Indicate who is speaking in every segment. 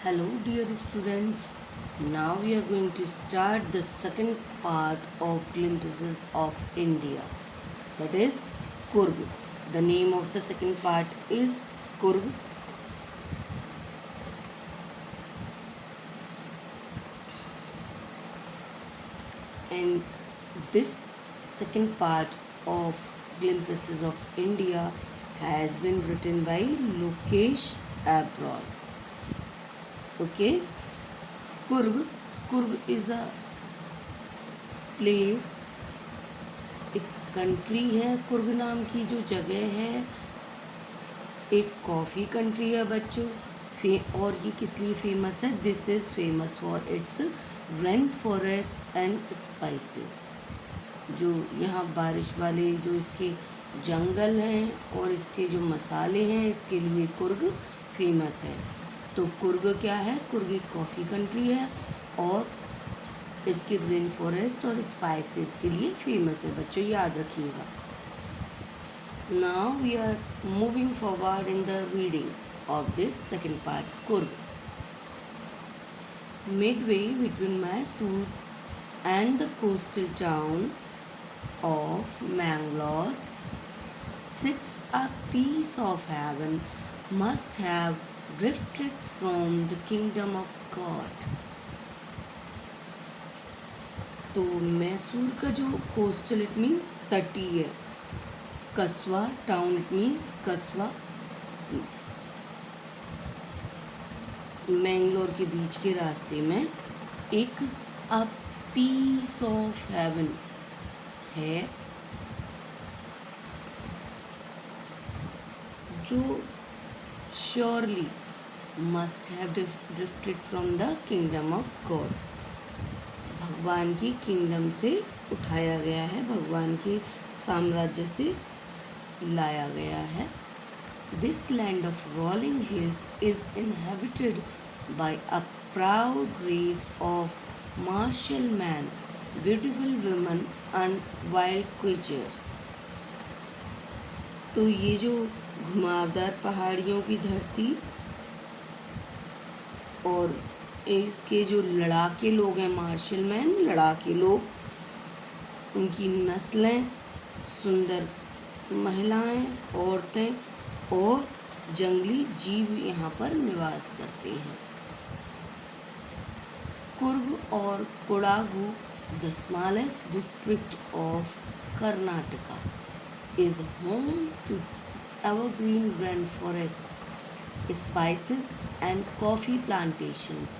Speaker 1: Hello dear students, now we are going to start the second part of Glimpses of India, that is Kurg. The name of the second part is Kurg. And this second part of Glimpses of India has been written by Lokesh Abroad. Okay, Kurg is a place, एक country है. कुर्ग नाम की जो जगह है एक coffee country है बच्चों. और ये किस लिए फेमस है? This is famous for its rain forest and spices. जो यहाँ बारिश वाले जो इसके जंगल हैं और इसके जो मसाले हैं, इसके लिए कुर्ग फेमस है. तो कुर्ग क्या है? कुर्ग एक कॉफ़ी कंट्री है और इसके रेन फॉरेस्ट और स्पाइसेस के लिए फेमस है बच्चों, याद रखिएगा. Now we are moving forward in the reading of this second part. Coorg. Midway between Mysore and the coastal town of Mangalore sits a piece of heaven must have drifted from the kingdom of God. तो मैसूर का जो coastal it means तटीय, कस्बा town it means कस्बा, मैंगलोर के बीच के रास्ते में एक अ पीस ऑफ हेवन है जो surely must have drifted from the kingdom of God. भगवान की किंगडम से उठाया गया है, भगवान के साम्राज्य से लाया गया है. This land of rolling hills is inhabited by a proud race of martial men, beautiful women and wild creatures. तो ये जो घुमावदार पहाड़ियों की धरती और इसके जो लड़ाके लोग हैं, मार्शल मैन, लड़ाके लोग, उनकी नस्लें, सुंदर महिलाएं, औरतें और जंगली जीव यहाँ पर निवास करते हैं. कुर्ग और Kodagu, the smallest district of Karnataka, is home to evergreen rainforests, spices and coffee plantations.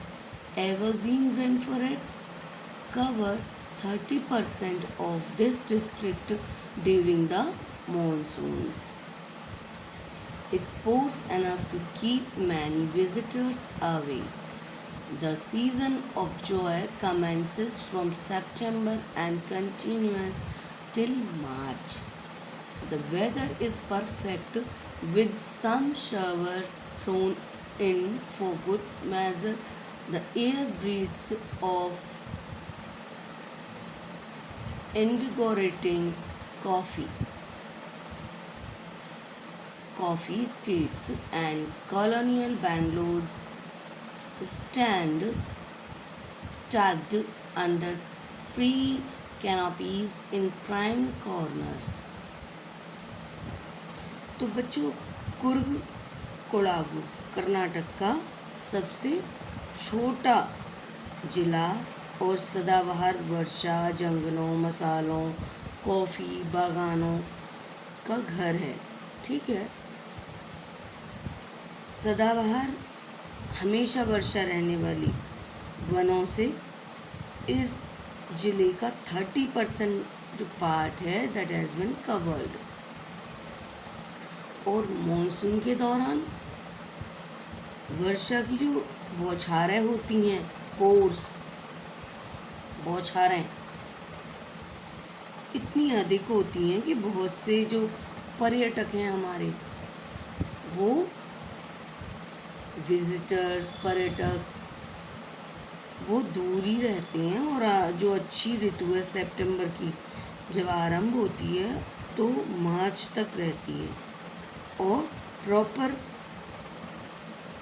Speaker 1: Evergreen rainforests cover 30% of this district during the monsoons. It pours enough to keep many visitors away. The season of joy commences from September and continues till March. The weather is perfect with some showers thrown in for good measure. The air breathes of invigorating coffee estates, and colonial bungalows stand tucked under tree canopies in prime corners. तो बच्चों, कुर्ग कोडागु कर्नाटक का सबसे छोटा जिला और सदाबहार वर्षा, जंगलों, मसालों, कॉफ़ी बागानों का घर है. ठीक है, सदाबहार हमेशा वर्षा रहने वाली वनों से इस जिले का 30% जो पार्ट है दैट हैज़ बिन कवर्ड. और मॉनसून के दौरान वर्षा की जो बौछारें होती हैं, पोर्स, बौछारें इतनी अधिक होती हैं कि बहुत से जो पर्यटक हैं हमारे, वो विजिटर्स, पर्यटक, वो दूर ही रहते हैं. और जो अच्छी ऋतु है सितंबर की, जब आरंभ होती है तो मार्च तक रहती है और प्रॉपर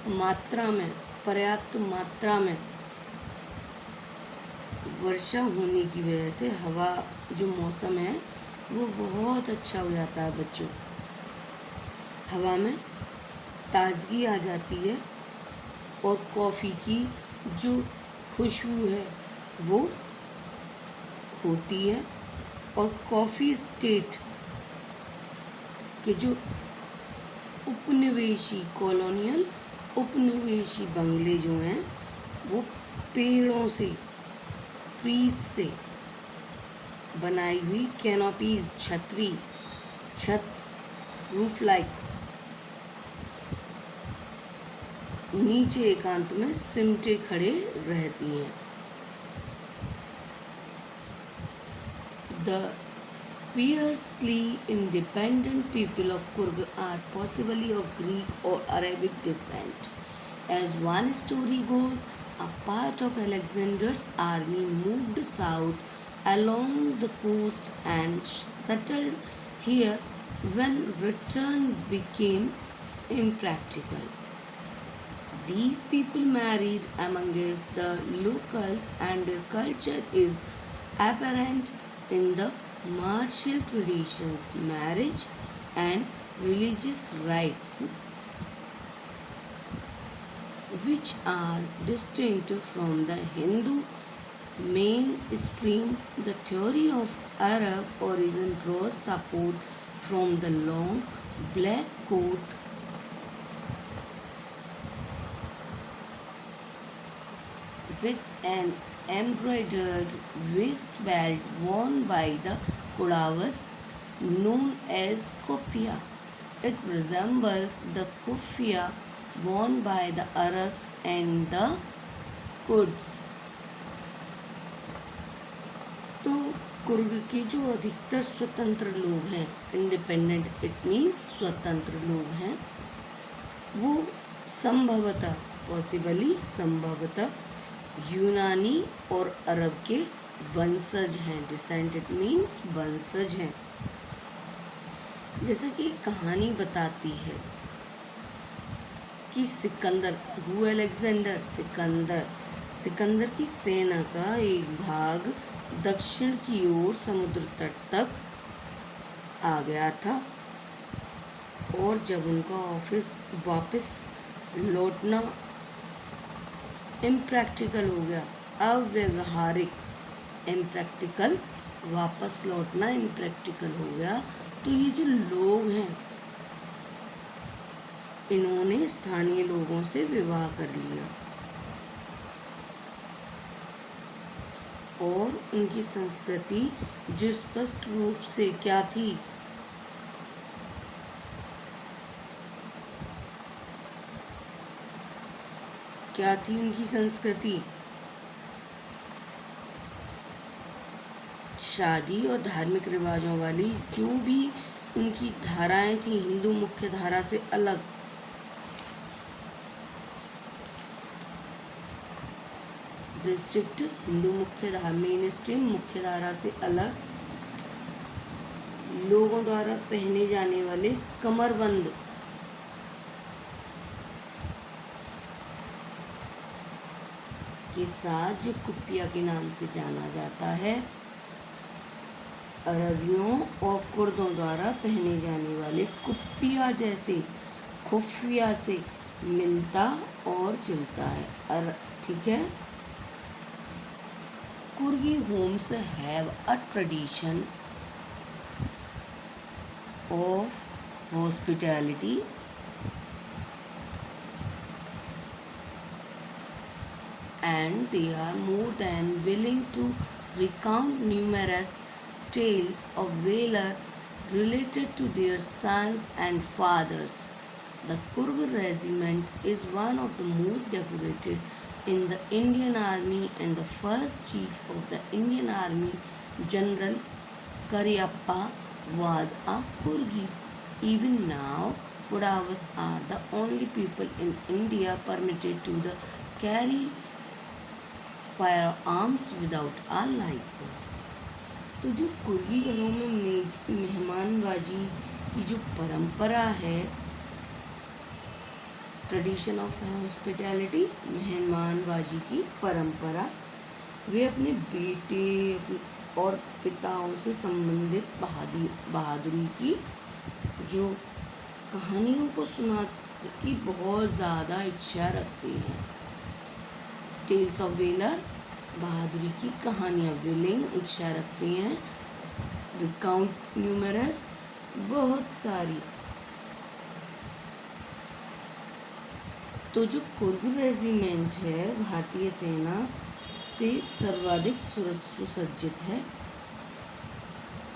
Speaker 1: मात्रा में पर्याप्त मात्रा में वर्षा होने की वजह से हवा जो मौसम है वो बहुत अच्छा हो जाता है बच्चों। हवा में ताजगी आ जाती है और कॉफ़ी की जो खुशबू है वो होती है, और कॉफ़ी स्टेट के जो उपनिवेशी कॉलोनियल उपनिवेशी बंगले जो हैं वो पेड़ों से, ट्रीज से बनाई हुई कैनोपीज, छत, रूफ लाइक नीचे एकांत में सिमटे खड़े रहती हैं। The fiercely independent people of Kurg are possibly of Greek or Arabic descent. As one story goes, a part of Alexander's army moved south along the coast and settled here when return became impractical. These people married amongst the locals, and their culture is apparent in the martial traditions, marriage, and religious rites, which are distinct from the Hindu mainstream. The theory of Arab origin draws support from the long black coat with an embroidered waist belt worn by the Kodavas, known as kufiya. It resembles the kufiya worn by the Arabs and the Kurds. तो कुर्ग के जो अधिकतर स्वतंत्र लोग हैं, independent it means स्वतंत्र लोग हैं, वो संभवतः यूनानी और अरब के वंशज हैं। डिसेंट इट मीन्स वंशज हैं। जैसा कि कहानी बताती है कि सिकंदर की सेना का एक भाग दक्षिण की ओर समुद्र तट तक आ गया था, और जब उनका वापस लौटना इम्प्रैक्टिकल हो गया, अव्यवहारिक, इम्प्रैक्टिकल, वापस लौटना इम्प्रैक्टिकल हो गया, तो ये जो लोग हैं इन्होंने स्थानीय लोगों से विवाह कर लिया, और उनकी संस्कृति जो स्पष्ट रूप से क्या थी, उनकी संस्कृति शादी और धार्मिक रिवाजों वाली जो भी उनकी धाराएं थी हिंदू मुख्य धारा से अलग, डिस्ट्रिक्ट हिंदू मेन स्ट्रीम मुख्य धारा से अलग, लोगों द्वारा पहने जाने वाले कमरबंद के साथ जो कुपिया के नाम से जाना जाता है, अरबियों और कुर्दों द्वारा पहने जाने वाले कुपिया जैसे खुफिया से मिलता और जुलता है। ठीक है। Coorgi homes have a tradition of hospitality and they are more than willing to recount numerous tales of valor related to their sons and fathers. The Kurg regiment is one of the most decorated in the Indian Army, and the first chief of the Indian Army, General Cariappa, was a Kurgi. Even now, Kodavas are the only people in India permitted to carry firearms without a license. तो जो कुर्गी घरों में मेहमानबाजी की जो परंपरा है tradition of hospitality, मेहमानबाजी की परंपरा। वे अपने बेटे और पिताओं से संबंधित बहादुरी की जो कहानियों को सुना की बहुत ज़्यादा इच्छा रखते हैं। टेल्स ऑफ वेलर, बहादुरी की कहानियाँ, विलिंग इच्छा रखते हैं। रिकाउंट न्यूमरस, बहुत सारी। तो जो कुर्ग रेजिमेंट है भारतीय सेना से सर्वाधिक सुसज्जित है,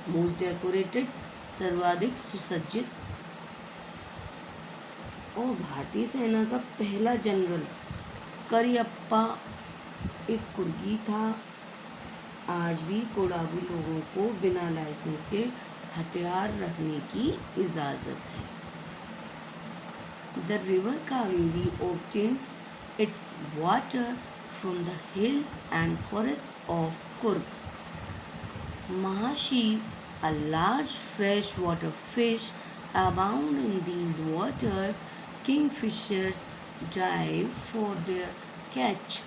Speaker 1: मोस्ट डेकोरेटेड, सर्वाधिक सुसज्जित। और भारतीय सेना का पहला जनरल करियप्पा एक कुर्गी था। आज भी कोडागु लोगों को बिना लाइसेंस के हथियार रखने की इजाज़त है। The river Kaveri obtains its water from the hills and forests of Kurg. Mahashir, a large freshwater fish, abound in these waters. Kingfishers dive for their catch,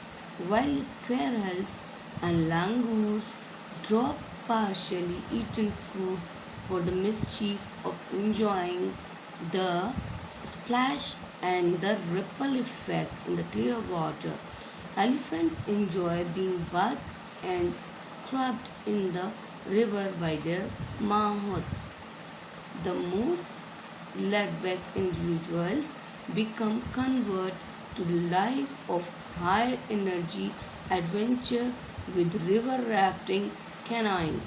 Speaker 1: while squirrels and langurs drop partially eaten fruit for the mischief of enjoying the splash and the ripple effect in the clear water. Elephants enjoy being bathed and scrubbed in the river by their mahouts. The most laid-back individuals become convert to the life of high energy adventure with river rafting, canoeing,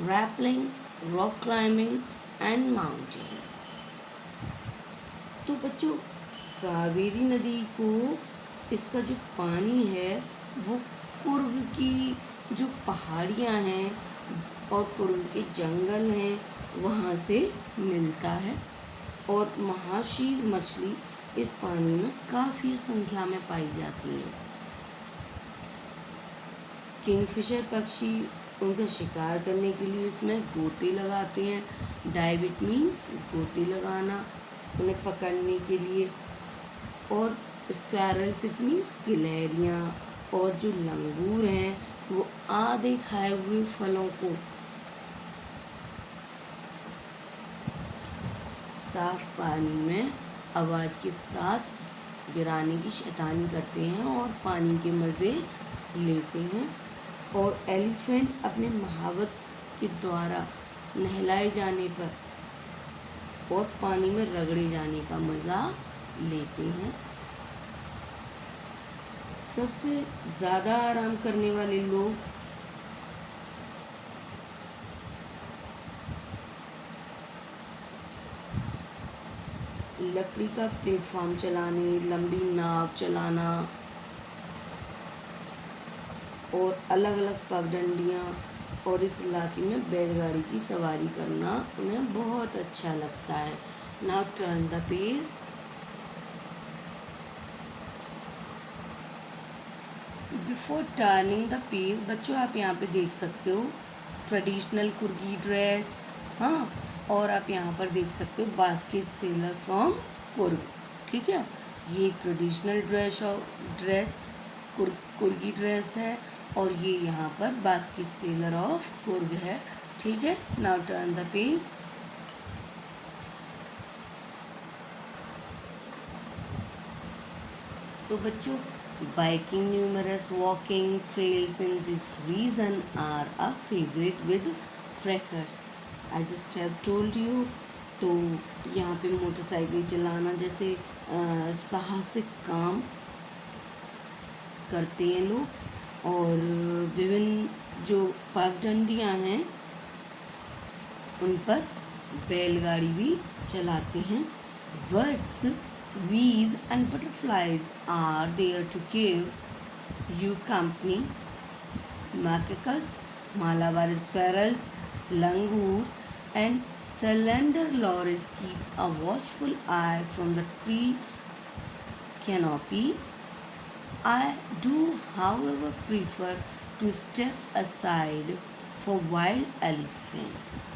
Speaker 1: rappelling, rock climbing and mounting. तो बच्चों, कावेरी नदी को इसका जो पानी है वो कुर्ग की जो पहाड़ियाँ हैं और कुर्ग के जंगल हैं वहाँ से मिलता है। और महाशीर मछली इस पानी में काफ़ी संख्या में पाई जाती है। किंगफिशर पक्षी उनका शिकार करने के लिए इसमें गोते लगाते हैं। डाइव इट मीन्स गोते लगाना, उन्हें पकड़ने के लिए। और स्क्वैरल्स इट मीन्स गिलहरियाँ। और जो लंगूर हैं वो आधे खाए हुए फलों को साफ पानी में आवाज़ के साथ गिराने की शैतानी करते हैं और पानी के मज़े लेते हैं। और एलिफेंट अपने महावत के द्वारा नहलाए जाने पर और पानी में रगड़े जाने का मज़ा लेते हैं। सबसे ज़्यादा आराम करने वाले लोग लकड़ी का प्लेटफॉर्म चलाने, लंबी नाव चलाना और अलग अलग पगडंडियाँ और इस इलाके में बैलगाड़ी की सवारी करना उन्हें बहुत अच्छा लगता है। Now turn the page. Before turning the page बच्चों, आप यहाँ पे देख सकते हो ट्रेडिशनल कुर्गी ड्रेस, हाँ, और आप यहाँ पर देख सकते हो बास्केट सेलर फ्रॉम कुर्ग। ठीक है, ये एक ट्रेडिशनल ड्रेस कुर्गी ड्रेस है और ये यहाँ पर बास्केट सेलर ऑफ कुर्ग है। ठीक है, नाउ टर्न द पेज। तो बच्चों, biking numerous walking trails in this region are a favorite with trekkers. I just have told you. तो यहाँ पे मोटरसाइकिल चलाना जैसे साहसिक काम करते हैं लोग। और विभिन्न जो पगडंडियाँ हैं उन पर बैलगाड़ी भी चलाते हैं। Birds, bees and butterflies are there to give you company. Macaques, Malabar sparrows, langurs and slender lories keep a watchful eye from the tree canopy. I do, however, prefer to step aside for wild elephants.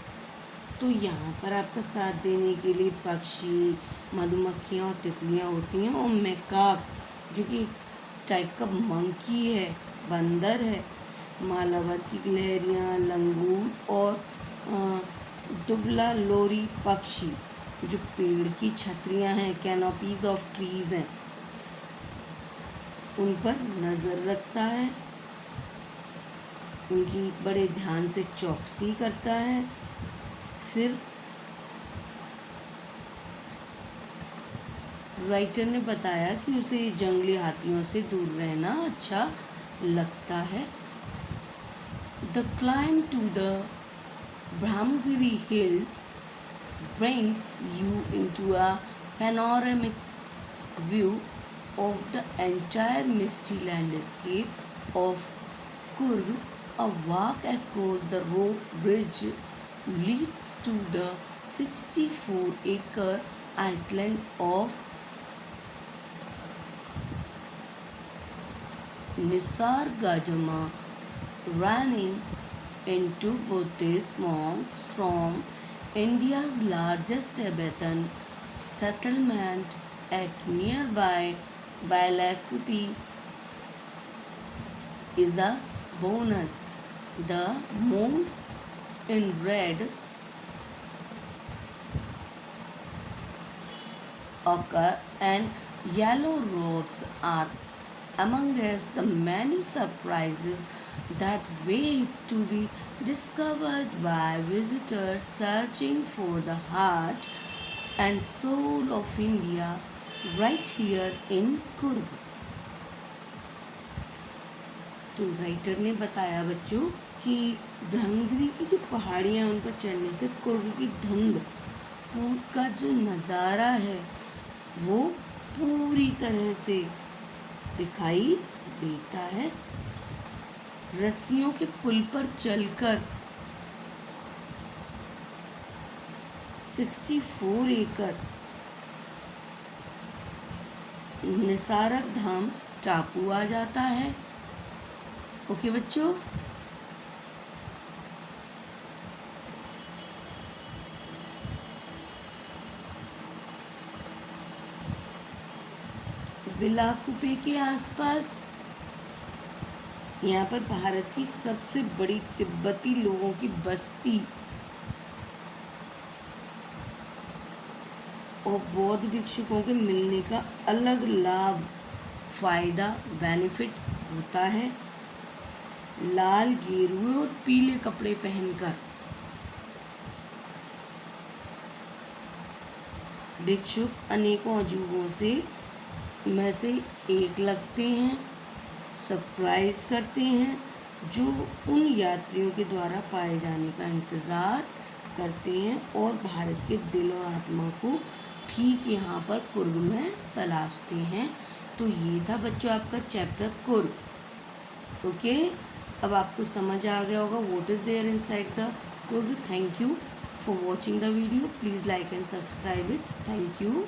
Speaker 1: तो यहाँ पर आपका साथ देने के लिए पक्षी, मधुमक्खियाँ और तितलियाँ होती हैं, और मैकाक जो कि एक टाइप का मंकी है, बंदर है, मालावर की गिलहरियाँ, लंगूर और दुबला लोरी पक्षी जो पेड़ की छतरियाँ हैं, कैनोपीज ऑफ ट्रीज हैं, उन पर नज़र रखता है, उनकी बड़े ध्यान से चौकसी करता है। फिर राइटर ने बताया कि उसे जंगली हाथियों से दूर रहना अच्छा लगता है। The climb to the Brahmagiri hills brings you into a panoramic view of the entire misty landscape of Coorg. A walk across the rope bridge leads to the 64-acre island of Nisargadamu, running into Buddhist monks from India's largest Tibetan settlement at nearby Bailakupi is a bonus. The monks in red ochre and yellow robes are amongst the many surprises that wait to be discovered by visitors searching for the heart and soul of India right here in Coorg. तो writer ने बताया बच्चों कि ब्रह्मगिरी की जो पहाड़ियाँ उन पर चढ़ने से कुर्ग की धुंध का जो नज़ारा है वो पूरी तरह से दिखाई देता है। रस्सियों के पुल पर चलकर 64 एकड़ निसारक धाम टापू आ जाता है। ओके बच्चों, बिलाकुपे के आसपास यहाँ पर भारत की सबसे बड़ी तिब्बती लोगों की बस्ती और बौद्ध भिक्षुकों के मिलने का अलग लाभ, फायदा, बेनिफिट होता है। लाल, गेरुए और पीले कपड़े पहनकर भिक्षुक अनेकों अजूबों में से एक लगते हैं, सरप्राइज करते हैं, जो उन यात्रियों के द्वारा पाए जाने का इंतज़ार करते हैं और भारत के दिल और आत्मा को ठीक यहाँ पर कुर्ग में तलाशते हैं। तो ये था बच्चों आपका चैप्टर कुर्ग। ओके, अब आपको समझ आ गया होगा what is there inside the Coorg. Thank you for watching the video. Please like and subscribe it. Thank you.